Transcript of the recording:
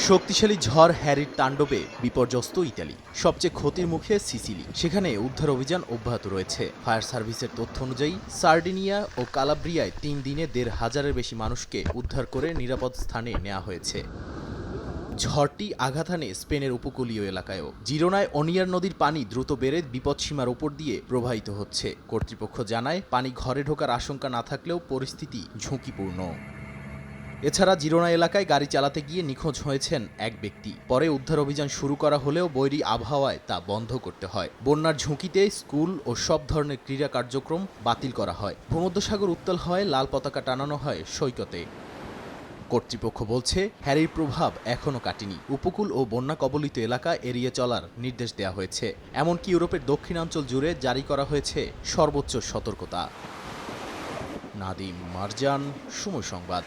শক্তিশালী ঝড় হ্যারির তাণ্ডবে বিপর্যস্ত ইতালি। সবচেয়ে ক্ষতির মুখে সিসিলি। সেখানে উদ্ধার অভিযান অব্যাহত রয়েছে। ফায়ার সার্ভিসের তথ্য অনুযায়ী সার্ডিনিয়া ও কালাব্রিয়ায় ৩ দিনে ১৫০০-এর বেশি মানুষকে উদ্ধার করে নিরাপদ স্থানে নেওয়া হয়েছে। ঝড়টি আঘাত হানে স্পেনের উপকূলীয় এলাকায়ও। জিরোনায় অনিয়ার নদীর পানি দ্রুত বেড়ে বিপদসীমার ওপর দিয়ে প্রবাহিত হচ্ছে। কর্তৃপক্ষ জানায়, পানি ঘরে ঢোকার আশঙ্কা না থাকলেও পরিস্থিতি ঝুঁকিপূর্ণ। এছাড়া জিরোনা এলাকায় গাড়ি চালাতে গিয়ে নিখোঁজ হয়েছেন এক ব্যক্তি। পরে উদ্ধার অভিযান শুরু করা হলেও বৈরী আবহাওয়ায় তা বন্ধ করতে হয়। বন্যার ঝুঁকিতে স্কুল ও সব ধরনের ক্রীড়া কার্যক্রম বাতিল করা হয়। ভূমধ্যসাগর উত্তাল হয়, লাল পতাকা টানানো হয় সৈকতে। কর্তৃপক্ষ বলছে, হ্যারির প্রভাব এখনও কাটেনি। উপকূল ও বন্যা কবলিত এলাকা এড়িয়ে চলার নির্দেশ দেওয়া হয়েছে। এমনকি ইউরোপের দক্ষিণাঞ্চল জুড়ে জারি করা হয়েছে সর্বোচ্চ সতর্কতা। নাদিম মারজান, সময় সংবাদ।